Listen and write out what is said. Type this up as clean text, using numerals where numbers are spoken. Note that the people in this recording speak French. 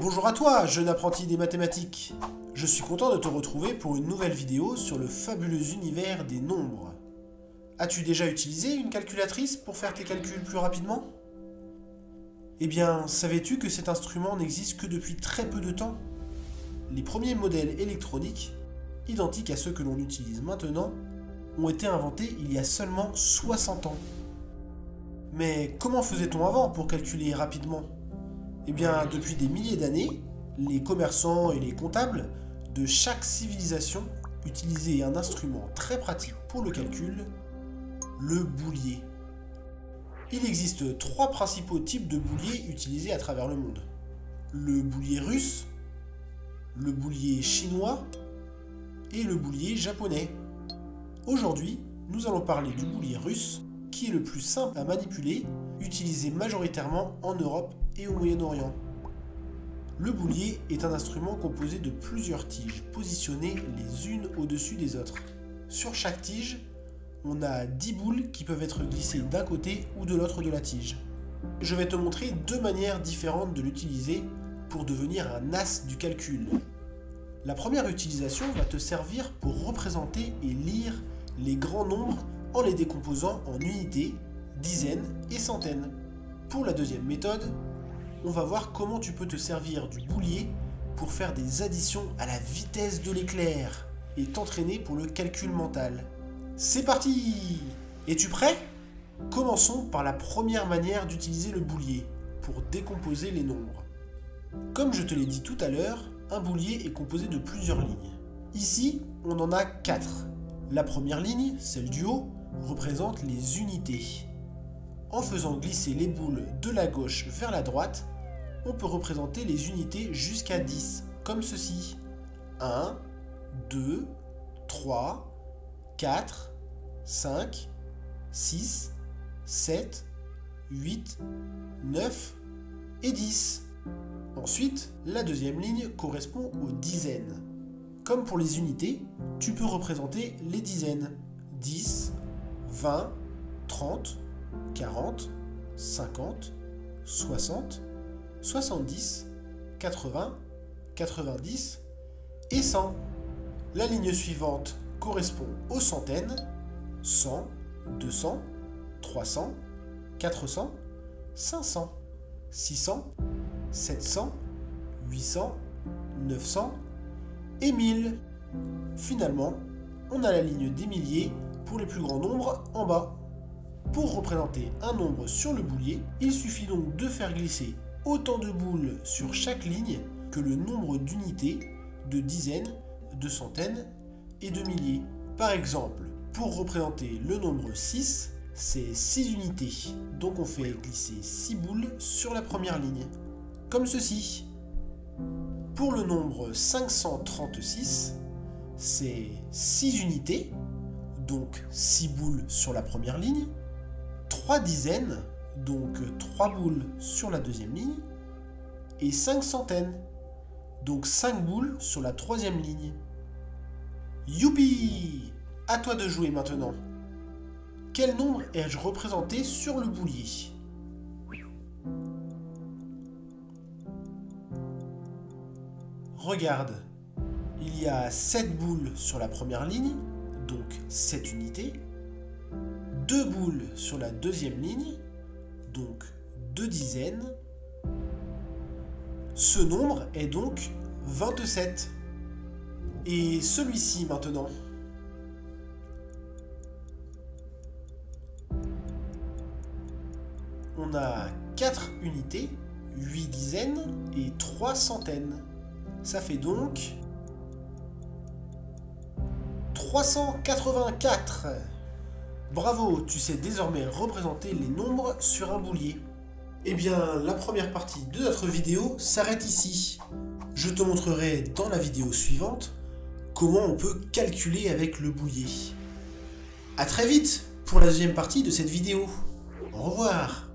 Bonjour à toi, jeune apprenti des mathématiques. Je suis content de te retrouver pour une nouvelle vidéo sur le fabuleux univers des nombres. As-tu déjà utilisé une calculatrice pour faire tes calculs plus rapidement? Eh bien, savais-tu que cet instrument n'existe que depuis très peu de temps? Les premiers modèles électroniques, identiques à ceux que l'on utilise maintenant, ont été inventés il y a seulement 60 ans. Mais comment faisait-on avant pour calculer rapidement? Eh bien, depuis des milliers d'années, les commerçants et les comptables de chaque civilisation utilisaient un instrument très pratique pour le calcul, le boulier. Il existe trois principaux types de bouliers utilisés à travers le monde. Le boulier russe, le boulier chinois et le boulier japonais. Aujourd'hui, nous allons parler du boulier russe, qui est le plus simple à manipuler, utilisé majoritairement en Europe et au Moyen-Orient. Le boulier est un instrument composé de plusieurs tiges positionnées les unes au-dessus des autres. Sur chaque tige, on a 10 boules qui peuvent être glissées d'un côté ou de l'autre de la tige. Je vais te montrer deux manières différentes de l'utiliser pour devenir un as du calcul. La première utilisation va te servir pour représenter et lire les grands nombres en les décomposant en unités, dizaines et centaines. Pour la deuxième méthode, on va voir comment tu peux te servir du boulier pour faire des additions à la vitesse de l'éclair et t'entraîner pour le calcul mental. C'est parti! Es-tu prêt? Commençons par la première manière d'utiliser le boulier pour décomposer les nombres. Comme je te l'ai dit tout à l'heure, un boulier est composé de plusieurs lignes. Ici, on en a 4. La première ligne, celle du haut, représente les unités. En faisant glisser les boules de la gauche vers la droite, on peut représenter les unités jusqu'à 10, comme ceci. 1, 2, 3, 4, 5, 6, 7, 8, 9 et 10. Ensuite, la deuxième ligne correspond aux dizaines. Comme pour les unités, tu peux représenter les dizaines. 10, 20, 30, 40, 50, 60, 70, 80, 90 et 100. La ligne suivante correspond aux centaines. 100, 200, 300, 400, 500, 600, 700, 800, 900 et 1000. Finalement, on a la ligne des milliers pour les plus grands nombres en bas. Pour représenter un nombre sur le boulier, il suffit donc de faire glisser autant de boules sur chaque ligne que le nombre d'unités, de dizaines, de centaines et de milliers. Par exemple, pour représenter le nombre 6, c'est 6 unités, donc on fait glisser 6 boules sur la première ligne, comme ceci. Pour le nombre 536, c'est 6 unités, donc 6 boules sur la première ligne, 3 dizaines, donc 3 boules sur la deuxième ligne, et 5 centaines, donc 5 boules sur la troisième ligne. Youpi! À toi de jouer maintenant. Quel nombre ai-je représenté sur le boulier? Regarde, il y a 7 boules sur la première ligne, donc 7 unités, 2 boules sur la deuxième ligne, donc 2 dizaines. Ce nombre est donc 27. Et celui-ci maintenant. On a 4 unités, 8 dizaines et 3 centaines. Ça fait donc 384. Bravo, tu sais désormais représenter les nombres sur un boulier. Eh bien, la première partie de notre vidéo s'arrête ici. Je te montrerai dans la vidéo suivante comment on peut calculer avec le boulier. A très vite pour la deuxième partie de cette vidéo. Au revoir.